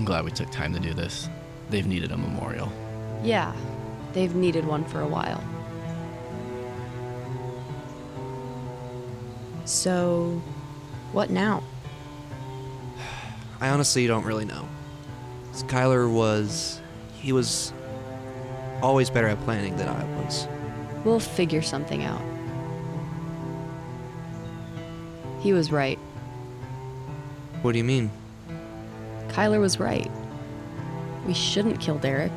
I'm glad we took time to do this. They've needed a memorial. Yeah, they've needed one for a while. So, what now? I honestly don't really know. Skylar he was always better at planning than I was. We'll figure something out. He was right. What do you mean? Kyler was right. We shouldn't kill Derek.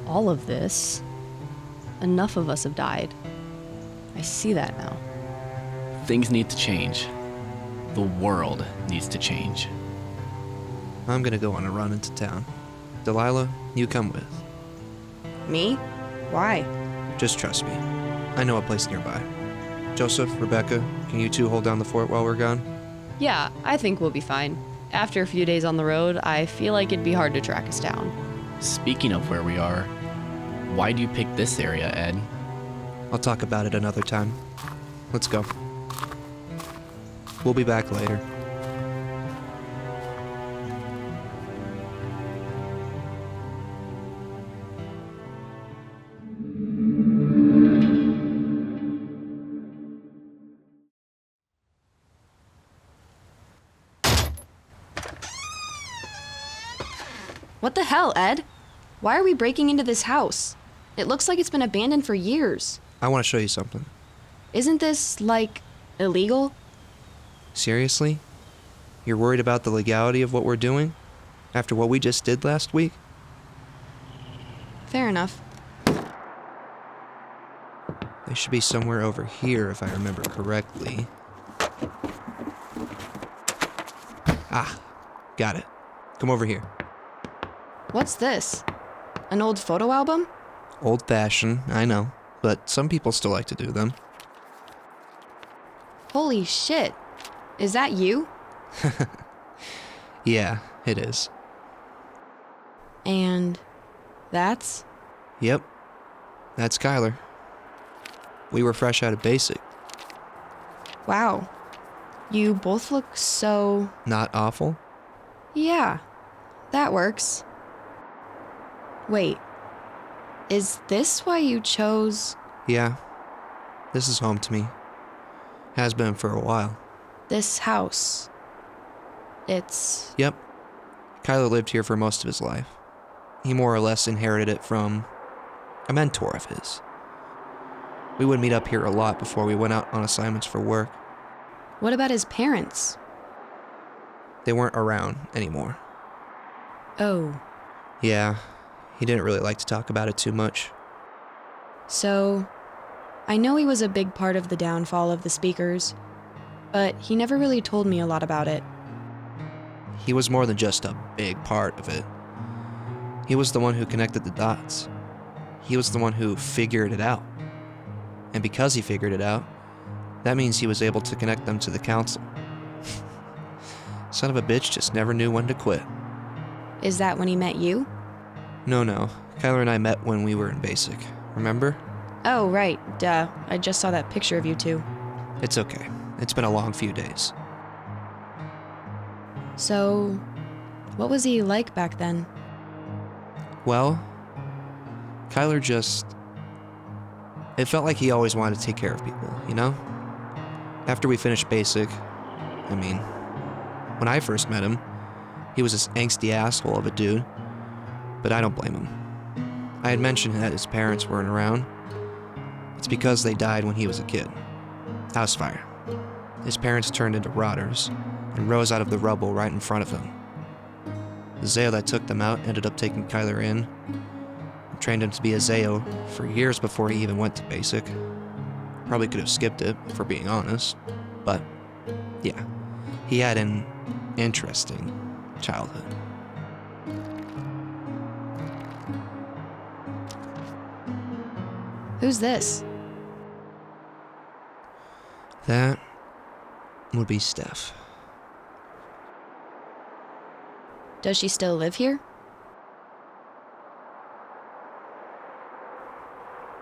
All of this, enough of us have died. I see that now. Things need to change. The world needs to change. I'm gonna go on a run into town. Delilah, you come with. Me? Why? Just trust me. I know a place nearby. Joseph, Rebecca, can you two hold down the fort while we're gone? Yeah, I think we'll be fine. After a few days on the road, I feel like it'd be hard to track us down. Speaking of where we are, why do you pick this area, Ed? I'll talk about it another time. Let's go. We'll be back later. What the hell, Ed? Why are we breaking into this house? It looks like it's been abandoned for years. I want to show you something. Isn't this, illegal? Seriously? You're worried about the legality of what we're doing? After what we just did last week? Fair enough. They should be somewhere over here if I remember correctly. Ah, got it. Come over here. What's this? An old photo album? Old-fashioned, I know, but some people still like to do them. Holy shit. Is that you? Yeah, it is. And that's? Yep, that's Skylar. We were fresh out of basic. Wow. You both look so... Not awful? Yeah, that works. Wait, is this why you chose... Yeah, this is home to me. Has been for a while. this house? It's... Yep. Kyler lived here for most of his life. He more or less inherited it from a mentor of his. We would meet up here a lot before we went out on assignments for work. What about his parents? They weren't around anymore. Oh, Yeah, he didn't really like to talk about it too much. so... I know he was a big part of the downfall of the speakers, but he never really told me a lot about it. He was more than just a big part of it. He was the one who connected the dots. He was the one who figured it out. And because he figured it out, that means he was able to connect them to the council. Son of a bitch just never knew when to quit. Is that when he met you? No, Kyler and I met when we were in basic. Remember? Oh, right. Duh. I just saw that picture of you two. It's okay. It's been a long few days. So, what was he like back then? Well, Kyler just... It felt like he always wanted to take care of people, you know? After we finished basic, when I first met him, he was this angsty asshole of a dude, but I don't blame him. I had mentioned that his parents weren't around. It's because they died when he was a kid. House fire. His parents turned into rotters and rose out of the rubble right in front of him. The Z.E.O that took them out ended up taking Kyler in and trained him to be a Z.E.O for years before he even went to basic. Probably could have skipped it, if we're being honest. But, yeah, he had an interesting childhood. Who's this? That would be Steph. Does she still live here?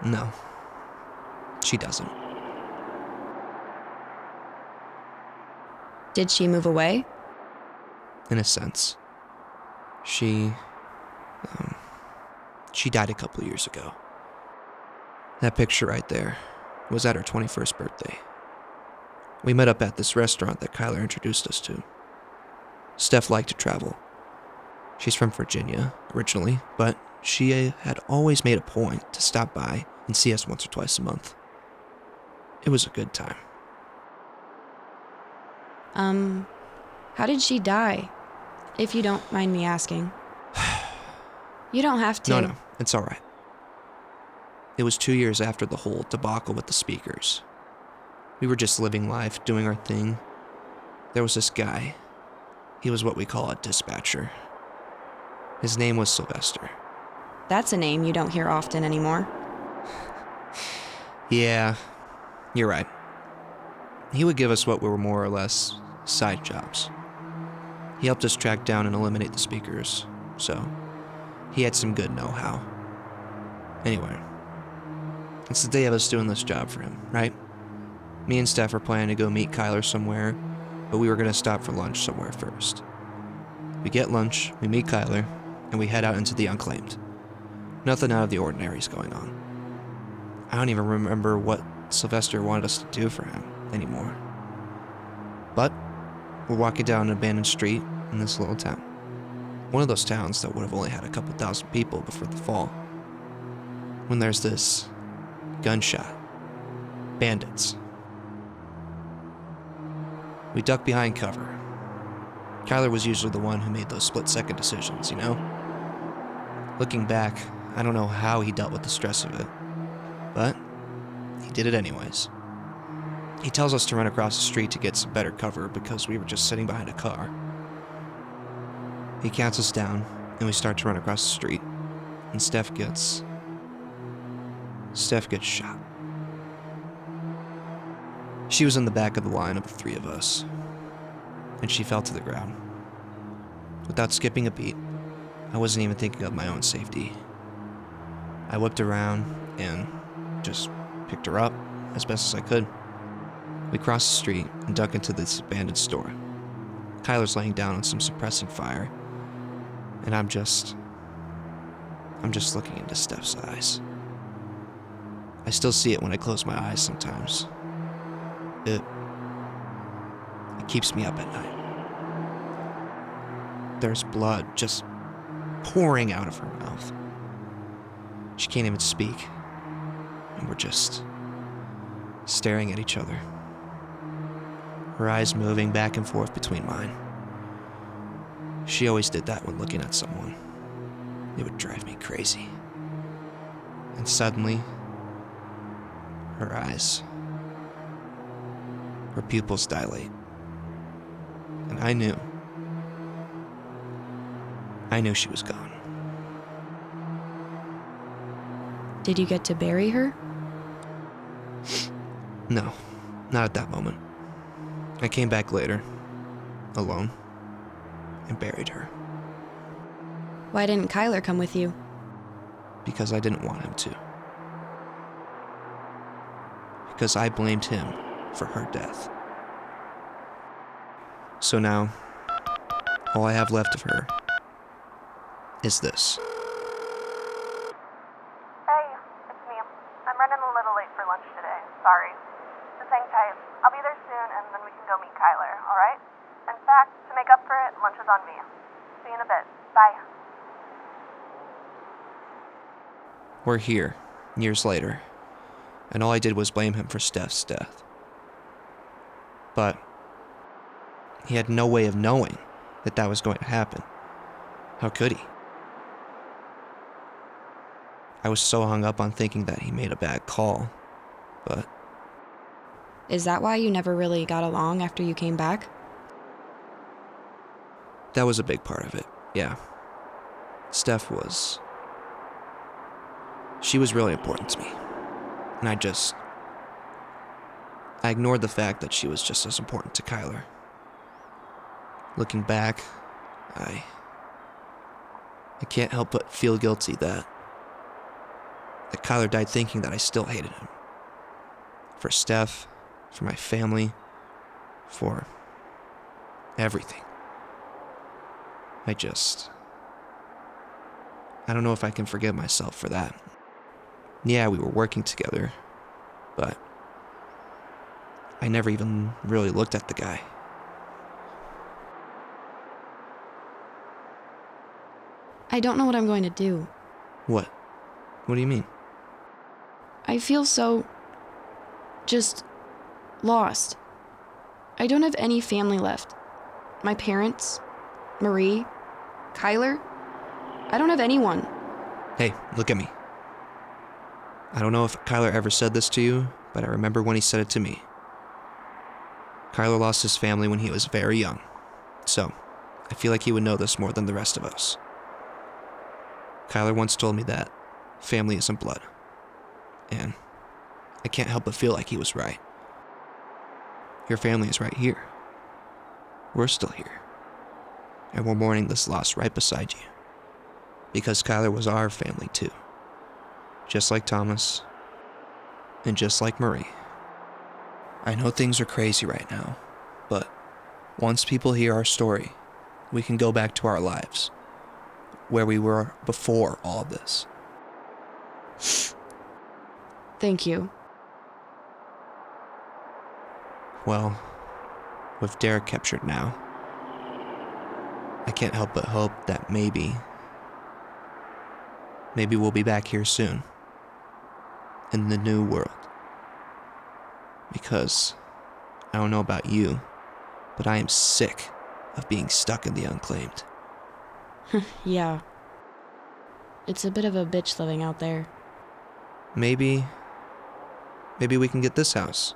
No, she doesn't. Did she move away? in a sense. She died a couple years ago. That picture right there was at her 21st birthday. We met up at this restaurant that Kyler introduced us to. Steph liked to travel. She's from Virginia, originally, but she had always made a point to stop by and see us once or twice a month. It was a good time. How did she die? If you don't mind me asking. You don't have to. No, it's all right. It was 2 years after the whole debacle with the speakers. We were just living life, doing our thing. There was this guy. He was what we call a dispatcher. His name was Sylvester. That's a name you don't hear often anymore. Yeah, you're right. He would give us what were more or less side jobs. He helped us track down and eliminate the speakers, so he had some good know-how. Anyway, it's the day of us doing this job for him, right? Me and Steph were planning to go meet Kyler somewhere, but we were going to stop for lunch somewhere first. We get lunch, we meet Kyler, and we head out into the unclaimed. Nothing out of the ordinary is going on. I don't even remember what Sylvester wanted us to do for him anymore. But we're walking down an abandoned street in this little town. One of those towns that would have only had a couple thousand people before the fall. When there's this gunshot. Bandits. We duck behind cover. Kyler was usually the one who made those split-second decisions, you know? Looking back, I don't know how he dealt with the stress of it, but he did it anyways. He tells us to run across the street to get some better cover because we were just sitting behind a car. He counts us down, and we start to run across the street, and Steph gets shot. She was in the back of the line of the three of us, and she fell to the ground. Without skipping a beat, I wasn't even thinking of my own safety. I whipped around and just picked her up as best as I could. We crossed the street and duck into this abandoned store. Kyler's laying down on some suppressing fire, and I'm just looking into Steph's eyes. I still see it when I close my eyes sometimes. It keeps me up at night. There's blood just pouring out of her mouth. She can't even speak, and we're just staring at each other. Her eyes moving back and forth between mine. She always did that when looking at someone. It would drive me crazy. And suddenly, her pupils dilate. And I knew she was gone. Did you get to bury her? No, not at that moment. I came back later, alone, and buried her. Why didn't Kyler come with you? Because I didn't want him to. Because I blamed him for her death. So now, all I have left of her is this. Hey, it's me. I'm running a little late for lunch today. Sorry. Just hang tight. I'll be there soon, and then we can go meet Kyler, alright? In fact, to make up for it, lunch is on me. See you in a bit. Bye. We're here, years later, and all I did was blame him for Steph's death. But he had no way of knowing that was going to happen. How could he? I was so hung up on thinking that he made a bad call, but Is that why you never really got along after you came back? that was a big part of it, yeah. Steph was really important to me. And I ignored the fact that she was just as important to Kyler. Looking back, I can't help but feel guilty that Kyler died thinking that I still hated him. For Steph, for my family, for everything. I don't know if I can forgive myself for that. Yeah, we were working together, but I never even really looked at the guy. I don't know what I'm going to do. What? What do you mean? I feel so... just... lost. I don't have any family left. My parents, Marie, Kyler. I don't have anyone. Hey, look at me. I don't know if Kyler ever said this to you, but I remember when he said it to me. Kyler lost his family when he was very young, so I feel like he would know this more than the rest of us. Kyler once told me that family isn't blood, and I can't help but feel like he was right. Your family is right here. We're still here, and we're mourning this loss right beside you, because Kyler was our family too. Just like Thomas, and just like Marie. I know things are crazy right now, but once people hear our story, we can go back to our lives, where we were before all of this. Thank you. Well, with Derek captured now, I can't help but hope that maybe we'll be back here soon, in the new world. Because, I don't know about you, but I am sick of being stuck in the unclaimed. Yeah. It's a bit of a bitch living out there. Maybe we can get this house.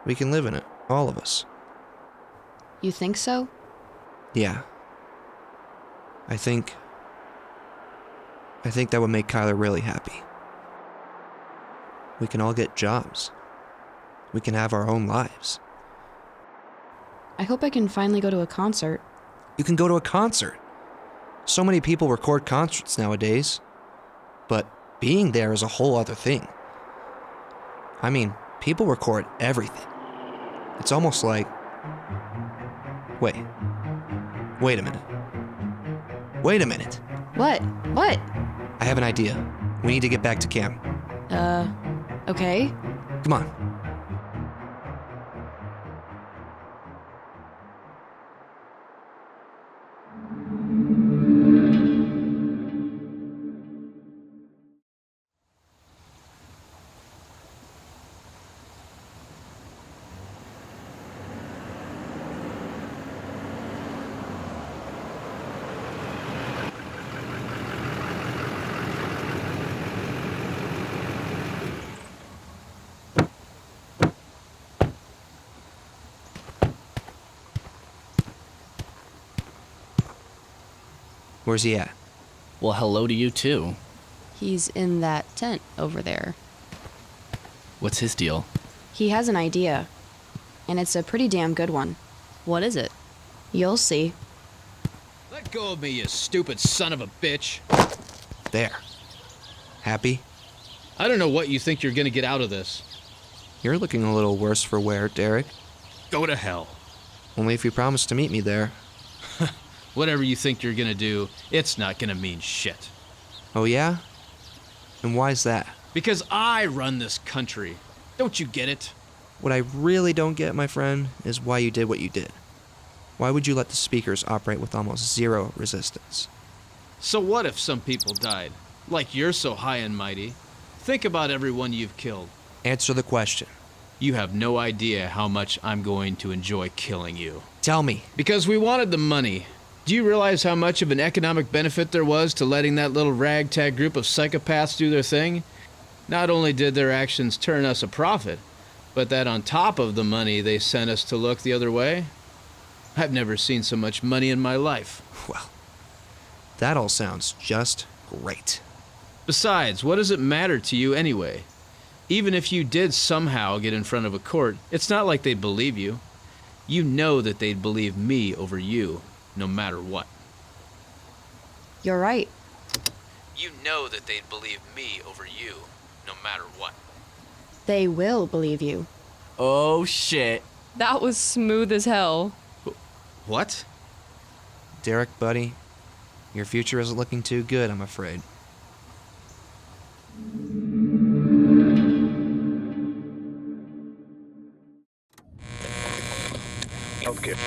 We can live in it, all of us. You think so? Yeah. I think that would make Kyler really happy. We can all get jobs. We can have our own lives. I hope I can finally go to a concert. You can go to a concert. So many people record concerts nowadays. But being there is a whole other thing. I mean, people record everything. It's almost like... Wait a minute. Wait a minute. What? What? I have an idea. We need to get back to camp. Okay. Come on. Where's he at? Well, hello to you too. He's in that tent over there. What's his deal? He has an idea. And it's a pretty damn good one. What is it? You'll see. Let go of me, you stupid son of a bitch. There. Happy? I don't know what you think you're gonna get out of this. You're looking a little worse for wear, Derek. Go to hell. Only if you promise to meet me there. Whatever you think you're gonna do, it's not gonna mean shit. Oh yeah? And why's that? Because I run this country. Don't you get it? What I really don't get, my friend, is why you did what you did. Why would you let the speakers operate with almost zero resistance? So what if some people died? Like you're so high and mighty. Think about everyone you've killed. Answer the question. You have no idea how much I'm going to enjoy killing you. Tell me. Because we wanted the money. Do you realize how much of an economic benefit there was to letting that little ragtag group of psychopaths do their thing? Not only did their actions turn us a profit, but that on top of the money they sent us to look the other way? I've never seen so much money in my life. Well, that all sounds just great. Besides, what does it matter to you anyway? Even if you did somehow get in front of a court, it's not like they'd believe you. You know that they'd believe me over you, no matter what. You're right. You know that they'd believe me over you, no matter what. They will believe you. Oh shit. That was smooth as hell. What? Derek, buddy, your future isn't looking too good, I'm afraid. Healthcare.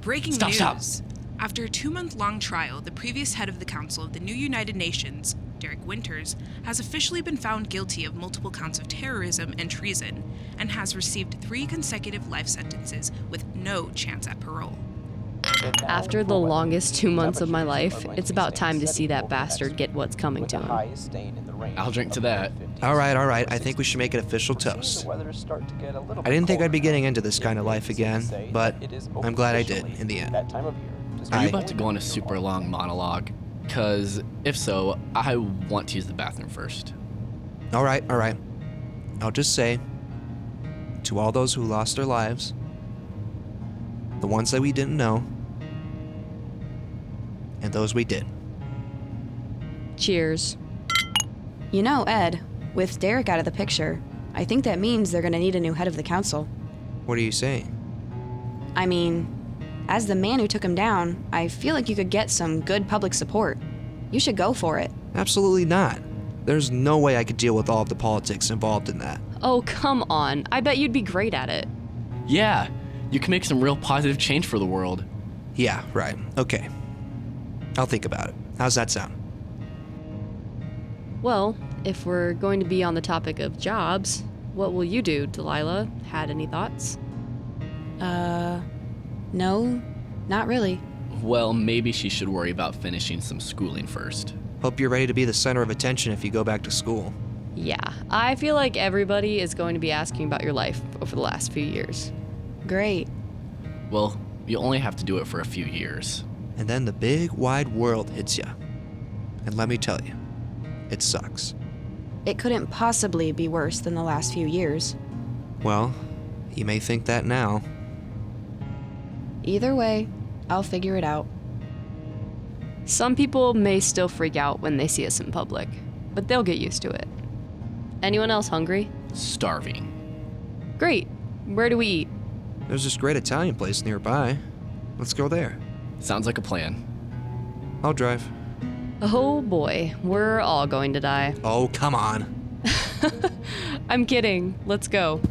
Breaking Stop, news. stop. After a 2-month-long trial, the previous head of the Council of the new United Nations, Derek Winters, has officially been found guilty of multiple counts of terrorism and treason, and has received 3 consecutive life sentences with no chance at parole. After the longest 2 months of my life, it's about time to see that bastard get what's coming to him. I'll drink to that. All right, I think we should make an official toast. I didn't think I'd be getting into this kind of life again, but I'm glad I did in the end. Are you about to go on a super long monologue? Because if so, I want to use the bathroom first. All right. I'll just say, to all those who lost their lives, the ones that we didn't know, and those we did. Cheers. You know, Ed, with Derek out of the picture, I think that means they're gonna need a new head of the council. What are you saying? I mean, as the man who took him down, I feel like you could get some good public support. You should go for it. Absolutely not. There's no way I could deal with all of the politics involved in that. Oh, come on. I bet you'd be great at it. Yeah, you can make some real positive change for the world. Yeah, right. Okay. I'll think about it. How's that sound? Well, if we're going to be on the topic of jobs, what will you do, Delilah? Had any thoughts? No, not really. Well, maybe she should worry about finishing some schooling first. Hope you're ready to be the center of attention if you go back to school. Yeah, I feel like everybody is going to be asking about your life over the last few years. Great. Well, you only have to do it for a few years. And then the big wide world hits ya. And let me tell you, it sucks. It couldn't possibly be worse than the last few years. Well, you may think that now. Either way, I'll figure it out. Some people may still freak out when they see us in public, but they'll get used to it. Anyone else hungry? Starving. Great. Where do we eat? There's this great Italian place nearby. Let's go there. Sounds like a plan. I'll drive. Oh boy, we're all going to die. Oh, come on. I'm kidding. Let's go.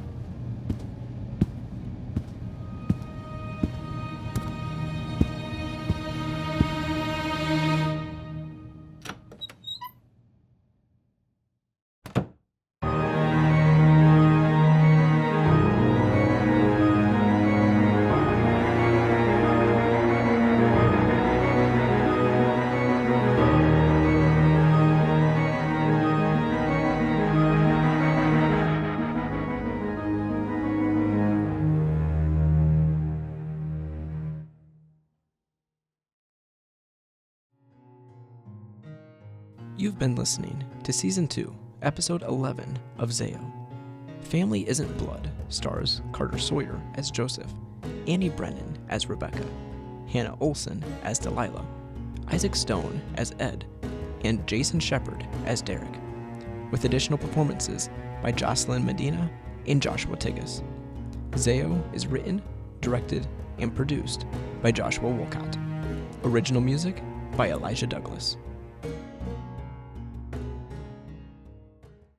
You've been listening to Season 2, Episode 11 of Z.E.O. Family Isn't Blood stars Carter Sawyer as Joseph, Annie Brennan as Rebecca, Hannah Olsen as Delilah, Isaac Stone as Ed, and Jason Shepard as Derek, with additional performances by Jocelyn Medina and Joshua Tigas. Z.E.O. is written, directed, and produced by Joshua Wolcott. Original music by Elijah Douglas.